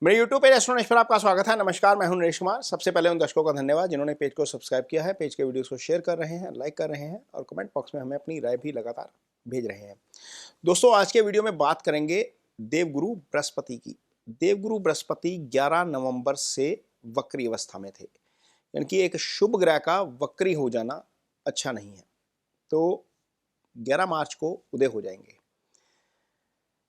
मेरे YouTube page astro Naresh पर आपका स्वागत है। नमस्कार, मैं हूं नरेश कुमार। सबसे पहले उन दर्शकों का धन्यवाद जिन्होंने पेज को सब्सक्राइब किया है, पेज के वीडियोस को शेयर कर रहे हैं, लाइक कर रहे हैं और कमेंट बॉक्स में हमें अपनी राय भी लगातार भेज रहे हैं। दोस्तों, आज के वीडियो में बात करेंगे देवगुरु बृहस्पति की। देवगुरु बृहस्पति 11 नवंबर से वक्री अवस्था में थे, यानी कि एक शुभ ग्रह का वक्री हो जाना अच्छा नहीं है। तो 11 मार्च को उदय हो जाएंगे।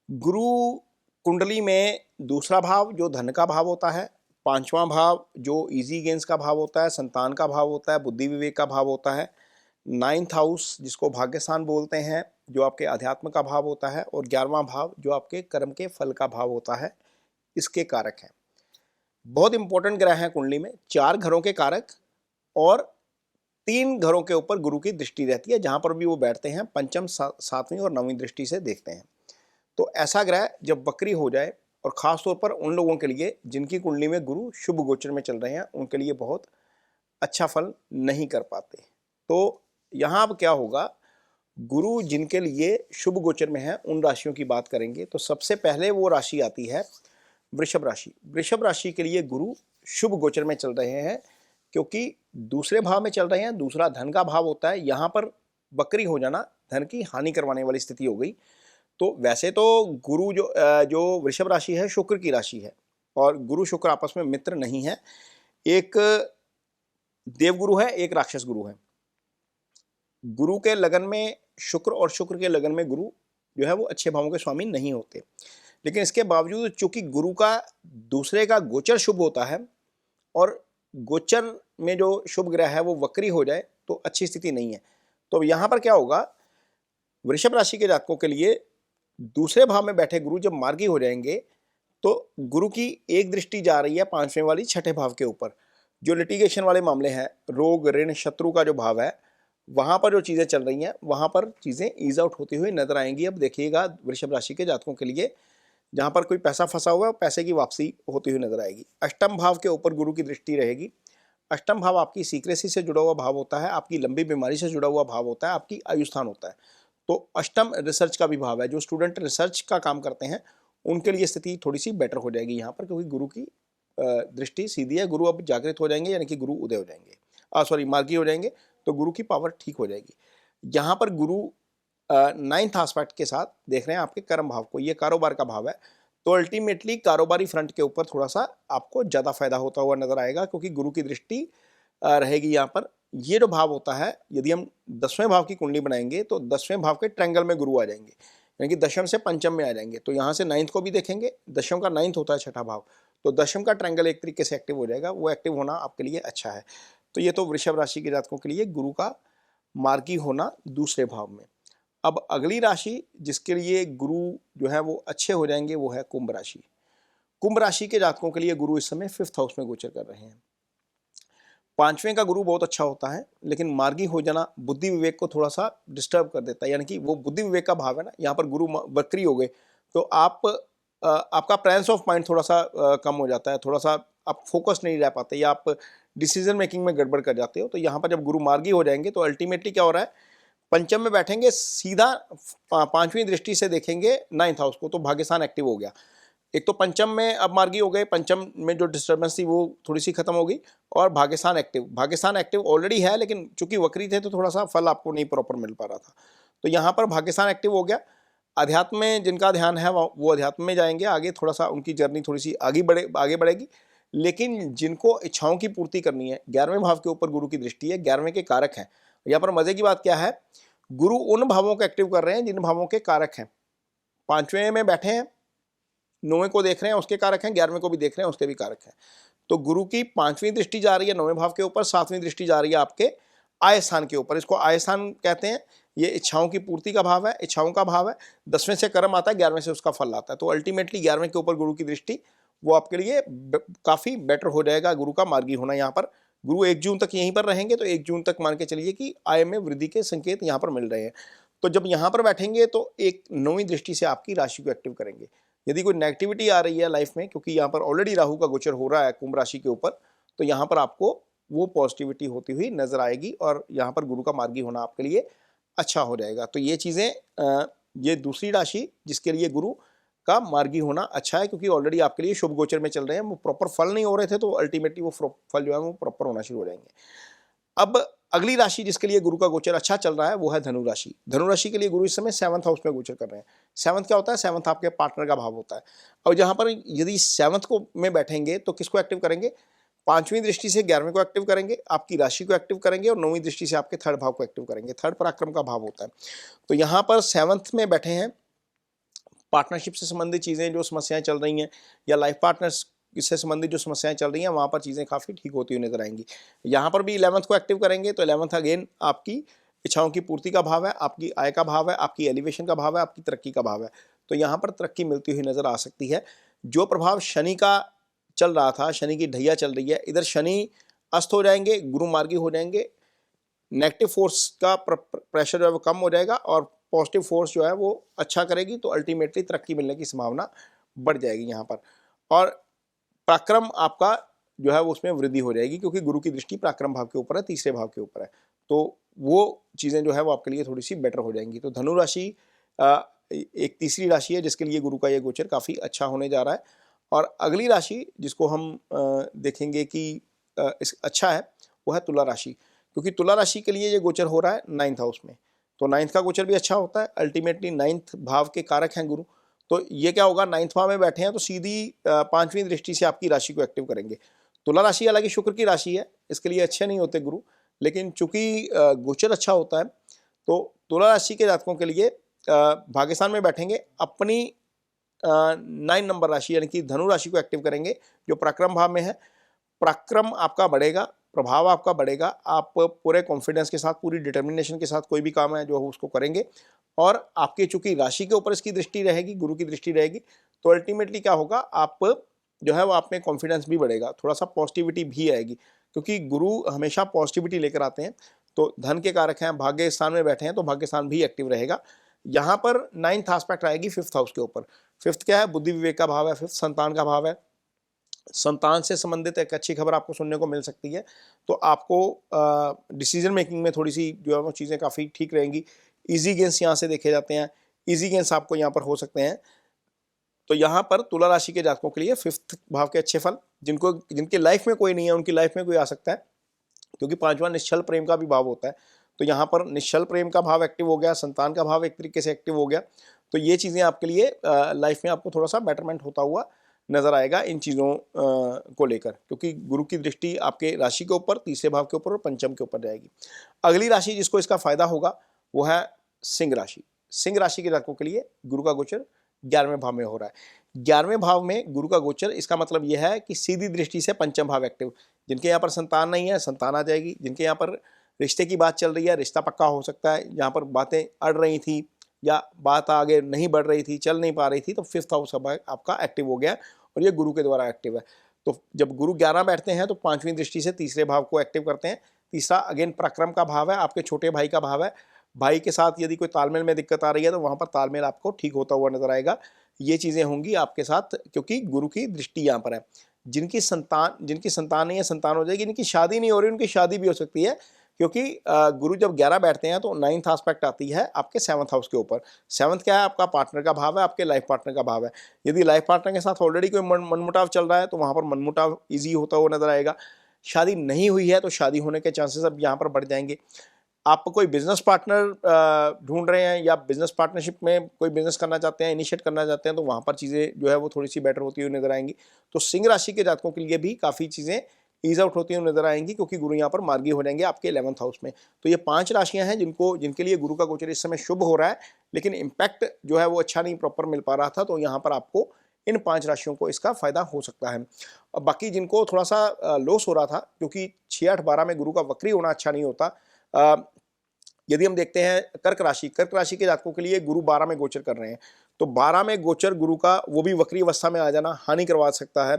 गुरु कुंडली में दूसरा भाव जो धन का भाव होता है, पांचवा भाव जो इजी गेंस का भाव होता है, संतान का भाव होता है, बुद्धि विवेक का भाव होता है, 9th हाउस जिसको भाग्यस्थान बोलते हैं जो आपके अध्यात्म का भाव होता है, और 11वां भाव जो आपके कर्म के फल का भाव होता है, इसके कारक हैं। बहुत इंपॉर्टेंट ग्रह हैं कुंडली में, 4 घरों के कारक और 3 घरों के ऊपर गुरु की दृष्टि रहती है। जहां पर भी वो बैठते हैं पंचम, 7वीं और 9वीं दृष्टि से देखते हैं। तो ऐसा ग्रह जब वक्री हो जाए, और ख़ास तौर पर उन लोगों के लिए जिनकी कुंडली में गुरु शुभ गोचर में चल रहे हैं, उनके लिए बहुत अच्छा फल नहीं कर पाते। तो यहाँ अब क्या होगा, गुरु जिनके लिए शुभ गोचर में है उन राशियों की बात करेंगे। तो सबसे पहले वो राशि आती है वृषभ राशि। वृषभ राशि के लिए गुरु शुभ गोचर में चल रहे हैं क्योंकि दूसरे भाव में चल रहे हैं। दूसरा धन का भाव होता है, यहाँ पर वक्री हो जाना धन की हानि करवाने वाली स्थिति हो गई। तो वैसे तो गुरु जो वृषभ राशि है शुक्र की राशि है, और गुरु शुक्र आपस में मित्र नहीं है। एक देवगुरु है, एक राक्षस गुरु है। गुरु के लगन में शुक्र और शुक्र के लगन में गुरु जो है वो अच्छे भावों के स्वामी नहीं होते। लेकिन इसके बावजूद चूंकि गुरु का दूसरे का गोचर शुभ होता है, और गोचर में जो शुभ ग्रह है वो वक्री हो जाए तो अच्छी स्थिति नहीं है। तो यहाँ पर क्या होगा, वृषभ राशि के जातकों के लिए दूसरे भाव में बैठे गुरु जब मार्गी हो जाएंगे तो गुरु की एक दृष्टि जा रही है 5वें वाली 6ठे भाव के ऊपर। जो लिटिगेशन वाले मामले हैं, रोग ऋण शत्रु का जो भाव है, वहां पर जो चीजें चल रही हैं वहां पर चीजें ईज आउट होती हुई नजर आएंगी। अब देखिएगा वृषभ राशि के जातकों के लिए जहां पर कोई पैसा फंसा हुआ है, पैसे की वापसी होती हुई नजर आएगी। अष्टम भाव के ऊपर गुरु की दृष्टि रहेगी। अष्टम भाव आपकी सीक्रेसी से जुड़ा हुआ भाव होता है, आपकी लंबी बीमारी से जुड़ा हुआ भाव होता है, आपकी आयु स्थान होता है। तो अष्टम रिसर्च का भी भाव है। जो स्टूडेंट रिसर्च का काम करते हैं उनके लिए स्थिति थोड़ी सी बेटर हो जाएगी यहाँ पर, क्योंकि गुरु की दृष्टि सीधी है। गुरु अब जागृत हो जाएंगे, यानी कि गुरु उदय हो जाएंगे, मार्गी हो जाएंगे, तो गुरु की पावर ठीक हो जाएगी। यहाँ पर गुरु 9th एस्पेक्ट के साथ देख रहे हैं आपके कर्म भाव को, ये कारोबार का भाव है। तो अल्टीमेटली कारोबारी फ्रंट के ऊपर थोड़ा सा आपको ज़्यादा फायदा होता हुआ नजर आएगा, क्योंकि गुरु की दृष्टि रहेगी यहाँ पर। ये जो भाव होता है, यदि हम 10वें भाव की कुंडली बनाएंगे तो 10वें भाव के ट्रायंगल में गुरु आ जाएंगे, यानी कि दशम से पंचम में आ जाएंगे। तो यहाँ से 9th को भी देखेंगे, दशम का 9th होता है 6ठा भाव, तो दशम का ट्रायंगल एक तरीके से एक्टिव हो जाएगा। वो एक्टिव होना आपके लिए अच्छा है। तो ये तो वृषभ राशि के जातकों के लिए गुरु का मार्गी होना दूसरे भाव में। अब अगली राशि जिसके लिए गुरु जो है वो अच्छे हो जाएंगे वो है कुंभ राशि। कुंभ राशि के जातकों के लिए गुरु इस समय 5th हाउस में गोचर कर रहे हैं। 5वें का गुरु बहुत अच्छा होता है, लेकिन मार्गी हो जाना बुद्धि विवेक को थोड़ा सा डिस्टर्ब कर देता है। यानी कि वो बुद्धि विवेक का भाव है ना, यहाँ पर गुरु वक्री हो गए तो आपका प्रेजेंस ऑफ माइंड थोड़ा सा कम हो जाता है, थोड़ा सा आप फोकस नहीं रह पाते, या आप डिसीजन मेकिंग में गड़बड़ कर जाते हो। तो यहाँ पर जब गुरु मार्गी हो जाएंगे तो अल्टीमेटली क्या हो रहा है, पंचम में बैठेंगे, सीधा 5वीं दृष्टि से देखेंगे 9th हाउस को, तो भाग्यस्थान एक्टिव हो गया। एक तो पंचम में अब मार्गी हो गए, पंचम में जो डिस्टर्बेंस थी वो थोड़ी सी खत्म हो गई, और भाग्यस्थान एक्टिव ऑलरेडी है, लेकिन चूंकि वक्री थे तो थोड़ा सा फल आपको नहीं प्रॉपर मिल पा रहा था। तो यहाँ पर भाग्यस्थान एक्टिव हो गया। अध्यात्म में जिनका ध्यान है वो अध्यात्म में जाएंगे आगे, थोड़ा सा उनकी जर्नी थोड़ी सी आगे बढ़ेगी। लेकिन जिनको इच्छाओं की पूर्ति करनी है, 11वें भाव के ऊपर गुरु की दृष्टि है, 11वें के कारक हैं। यहाँ पर मजे की बात क्या है, गुरु उन भावों को एक्टिव कर रहे हैं जिन भावों के कारक हैं। 5वें में बैठे हैं, 9वें को देख रहे हैं, उसके कारक हैं, 11वें को भी देख रहे हैं, उसके भी कारक हैं। तो गुरु की 5वीं दृष्टि जा रही है 9वें भाव के ऊपर, 7वीं दृष्टि जा रही है आपके आय स्थान के ऊपर। इसको आय स्थान कहते हैं। ये इच्छाओं की पूर्ति का भाव है, इच्छाओं का भाव है। 10वें से कर्म आता है, 11वें से उसका फल आता है। तो अल्टीमेटली 11वें के ऊपर गुरु की दृष्टि वो आपके लिए काफी बेटर हो जाएगा, गुरु का मार्गी होना। यहाँ पर गुरु 1 जून तक यहीं पर रहेंगे, तो 1 जून तक मान के चलिए कि आय में वृद्धि के संकेत यहाँ पर मिल रहे हैं। तो जब यहाँ पर बैठेंगे तो एक 9वीं दृष्टि से आपकी राशि को एक्टिव करेंगे। यदि कोई नेगेटिविटी आ रही है लाइफ में, क्योंकि यहाँ पर ऑलरेडी राहु का गोचर हो रहा है कुंभ राशि के ऊपर, तो यहाँ पर आपको वो पॉजिटिविटी होती हुई नजर आएगी, और यहाँ पर गुरु का मार्गी होना आपके लिए अच्छा हो जाएगा। तो ये चीज़ें, ये दूसरी राशि जिसके लिए गुरु का मार्गी होना अच्छा है, क्योंकि ऑलरेडी आपके लिए शुभ गोचर में चल रहे हैं, वो प्रॉपर फल नहीं हो रहे थे तो अल्टीमेटली वो फल जो है वो प्रॉपर होना शुरू हो जाएंगे। अब अगली राशि जिसके लिए गुरु का गोचर अच्छा चल रहा है वो है धनु राशि। धनु राशि के लिए गुरु इस समय 7th हाउस में गोचर कर रहे हैं। 7th क्या होता है? 7th आपके पार्टनर का भाव होता है। और जहां पर यदि 7th को में बैठेंगे तो किसको एक्टिव करेंगे? 5वीं दृष्टि से 11वें को एक्टिव करेंगे, आपकी राशि को एक्टिव करेंगे, और 9वीं दृष्टि से आपके 3rd भाव को एक्टिव करेंगे। 3rd पराक्रम का भाव होता है। तो यहाँ पर 7th में बैठे हैं, पार्टनरशिप से संबंधित चीज़ें जो समस्याएं चल रही हैं या लाइफ पार्टनर्स इससे संबंधित जो समस्याएं चल रही हैं वहाँ पर चीज़ें काफ़ी ठीक होती हुई नजर आएंगी। यहाँ पर भी 11th को एक्टिव करेंगे तो 11th अगेन आपकी इच्छाओं की पूर्ति का भाव है, आपकी आय का भाव है, आपकी एलिवेशन का भाव है, आपकी तरक्की का भाव है। तो यहाँ पर तरक्की मिलती हुई नजर आ सकती है। जो प्रभाव शनि का चल रहा था, शनि की ढैया चल रही है, इधर शनि अस्त हो जाएंगे, गुरु मार्गी हो जाएंगे, नेगेटिव फोर्स का प्रेशर जो है वो कम हो जाएगा और पॉजिटिव फोर्स जो है वो अच्छा करेगी, तो अल्टीमेटली तरक्की मिलने की संभावना बढ़ जाएगी यहाँ पर। और पराक्रम आपका जो है वो उसमें वृद्धि हो जाएगी, क्योंकि गुरु की दृष्टि पराक्रम भाव के ऊपर है, 3रे भाव के ऊपर है, तो वो चीज़ें जो है वो आपके लिए थोड़ी सी बेटर हो जाएंगी। तो धनु राशि एक तीसरी राशि है जिसके लिए गुरु का ये गोचर काफ़ी अच्छा होने जा रहा है। और अगली राशि जिसको हम देखेंगे कि अच्छा है वो है तुला राशि, क्योंकि तुला राशि के लिए ये गोचर हो रहा है 9th हाउस में। तो 9th का गोचर भी अच्छा होता है, अल्टीमेटली 9th भाव के कारक हैं गुरु। तो ये क्या होगा, 9th भाव में बैठे हैं तो सीधी 5वीं दृष्टि से आपकी राशि को एक्टिव करेंगे। तुला राशि हालांकि शुक्र की राशि है, इसके लिए अच्छे नहीं होते गुरु, लेकिन चूंकि गोचर अच्छा होता है तो तुला राशि के जातकों के लिए भाग्यस्थान में बैठेंगे, अपनी 9 नंबर राशि यानी कि धनु राशि को एक्टिव करेंगे जो पराक्रम भाव में है। पराक्रम आपका बढ़ेगा, प्रभाव आपका बढ़ेगा, आप पूरे कॉन्फिडेंस के साथ, पूरी डिटर्मिनेशन के साथ कोई भी काम है जो उसको करेंगे। और आपकी चूंकि राशि के ऊपर इसकी दृष्टि रहेगी, गुरु की दृष्टि रहेगी, तो अल्टीमेटली क्या होगा, आप जो है वो आप में कॉन्फिडेंस भी बढ़ेगा, थोड़ा सा पॉजिटिविटी भी आएगी, क्योंकि गुरु हमेशा पॉजिटिविटी लेकर आते हैं। तो धन के कारक हैं, भाग्य स्थान में बैठे हैं तो भाग्य स्थान भी एक्टिव रहेगा। यहाँ पर 9th एस्पेक्ट आएगी 5th हाउस के ऊपर। 5th क्या है? बुद्धि विवेक का भाव है, 5th संतान का भाव है। संतान से संबंधित एक अच्छी खबर आपको सुनने को मिल सकती है, तो आपको डिसीजन मेकिंग में थोड़ी सी जो है वो चीज़ें काफ़ी ठीक रहेंगी। इजी गेंस यहाँ से देखे जाते हैं, इजी गेंस आपको यहाँ पर हो सकते हैं। तो यहाँ पर तुला राशि के जातकों के लिए 5th भाव के अच्छे फल, जिनकी लाइफ में कोई नहीं है उनकी लाइफ में कोई आ सकता है, क्योंकि 5वां निश्चल प्रेम का भी भाव होता है। तो यहाँ पर निश्चल प्रेम का भाव एक्टिव हो गया, संतान का भाव एक तरीके से एक्टिव हो गया, तो ये चीज़ें आपके लिए लाइफ में आपको थोड़ा सा बेटरमेंट होता हुआ नजर आएगा इन चीज़ों को लेकर, क्योंकि गुरु की दृष्टि आपके राशि के ऊपर, 3रे भाव के ऊपर और पंचम के ऊपर जाएगी। अगली राशि जिसको इसका फायदा होगा वो है सिंह राशि। सिंह राशि के जातकों के लिए गुरु का गोचर 11वें भाव में हो रहा है। 11वें भाव में गुरु का गोचर, इसका मतलब यह है कि सीधी दृष्टि से पंचम भाव एक्टिव। जिनके यहाँ पर संतान नहीं है, संतान आ जाएगी। जिनके यहाँ पर रिश्ते की बात चल रही है, रिश्ता पक्का हो सकता है। जहाँ पर बातें अड़ रही थी या बात आगे नहीं बढ़ रही थी, चल नहीं पा रही थी, तो 5th हाउस आपका एक्टिव हो गया और ये गुरु के द्वारा एक्टिव है। तो जब गुरु 11 बैठते हैं तो 5वीं दृष्टि से 3रे भाव को एक्टिव करते हैं। 3रा अगेन पराक्रम का भाव है, आपके छोटे भाई का भाव है। भाई के साथ यदि कोई तालमेल में दिक्कत आ रही है तो वहाँ पर तालमेल आपको ठीक होता हुआ नजर आएगा। ये चीज़ें होंगी आपके साथ, क्योंकि गुरु की दृष्टि यहाँ पर है। जिनकी संतान नहीं है, संतान हो जाएगी। जिनकी शादी नहीं हो रही, उनकी शादी भी हो सकती है, क्योंकि गुरु जब 11 बैठते हैं तो 9th एस्पेक्ट आती है आपके 7th हाउस के ऊपर। 7th क्या है? आपका पार्टनर का भाव है, आपके लाइफ पार्टनर का भाव है। यदि लाइफ पार्टनर के साथ ऑलरेडी कोई मनमुटाव चल रहा है तो वहाँ पर मनमुटाव ईजी होता हुआ नजर आएगा। शादी नहीं हुई है तो शादी होने के चांसेस अब यहाँ पर बढ़ जाएंगे। आप कोई बिजनेस पार्टनर ढूंढ रहे हैं या बिजनेस पार्टनरशिप में कोई बिजनेस करना चाहते हैं, इनिशिएट करना चाहते हैं, तो वहाँ पर चीज़ें जो है वो थोड़ी सी बेटर होती हुई नजर आएंगी। तो सिंह राशि के जातकों के लिए भी काफ़ी चीज़ें ईज आउट होती हुई नजर आएंगी, क्योंकि गुरु यहाँ पर मार्गी हो जाएंगे आपके 11th हाउस में। तो ये 5 राशियां हैं जिनके लिए गुरु का गोचर इस समय शुभ हो रहा है, लेकिन इम्पैक्ट जो है वो अच्छा नहीं प्रॉपर मिल पा रहा था। तो यहाँ पर आपको इन 5 राशियों को इसका फायदा हो सकता है। अब बाकी जिनको थोड़ा सा लॉस हो रहा था, क्योंकि 6, 8, 12 में गुरु का वक्री होना अच्छा नहीं होता। यदि हम देखते हैं कर्क राशि के जातकों के लिए गुरु 12 में गोचर कर रहे हैं, तो 12 में गोचर गुरु का, वो भी वक्री अवस्था में आ जाना हानि करवा सकता है।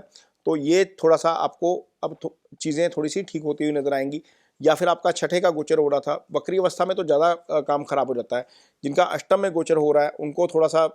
तो ये थोड़ा सा आपको अब चीज़ें थोड़ी सी ठीक होती हुई नजर आएंगी। या फिर आपका छठे का गोचर हो रहा था। वक्री अवस्था में तो ज़्यादा काम खराब हो जाता है। जिनका अष्टम में गोचर हो रहा है उनको थोड़ा सा,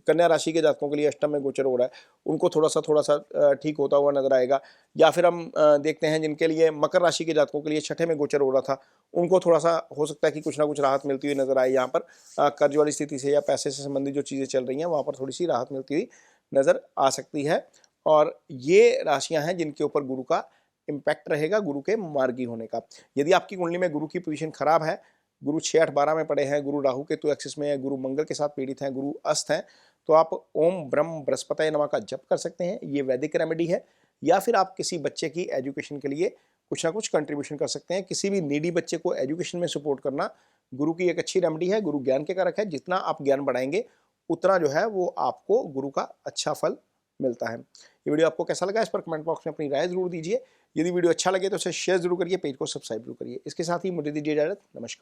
कन्या राशि के जातकों के लिए अष्टम में गोचर हो रहा है, उनको थोड़ा सा ठीक होता हुआ नजर आएगा। या फिर हम देखते हैं जिनके लिए मकर राशि के जातकों के लिए छठे में गोचर हो रहा था, उनको थोड़ा सा हो सकता है कि कुछ ना कुछ राहत मिलती हुई नजर आए। यहाँ पर कर्ज वाली स्थिति से या पैसे से संबंधित जो चीज़ें चल रही हैं वहाँ पर थोड़ी सी राहत मिलती हुई नजर आ सकती है। और ये राशियां हैं जिनके ऊपर गुरु का इम्पैक्ट रहेगा, गुरु के मार्गी होने का। यदि आपकी कुंडली में गुरु की पोजीशन खराब है, गुरु 6, 8, 12 में पड़े हैं, गुरु राहु केतु एक्सिस में है, गुरु मंगल के साथ पीड़ित हैं, गुरु अस्त हैं, तो आप ओम ब्रह्म बृहस्पति नमः का जप कर सकते हैं। ये वैदिक रेमेडी है। या फिर आप किसी बच्चे की एजुकेशन के लिए कुछ ना कुछ कंट्रीब्यूशन कर सकते हैं। किसी भी नीडी बच्चे को एजुकेशन में सपोर्ट करना गुरु की एक अच्छी रेमेडी है। गुरु ज्ञान के कारक है, जितना आप ज्ञान बढ़ाएंगे उतना जो है वो आपको गुरु का अच्छा फल मिलता है। ये वीडियो आपको कैसा लगा, इस पर कमेंट बॉक्स में अपनी राय जरूर दीजिए। यदि वीडियो अच्छा लगे तो उसे शेयर जरूर करिए, पेज को सब्सक्राइब जरूर करिए। इसके साथ ही मुझे दीजिए इजाजत। नमस्कार।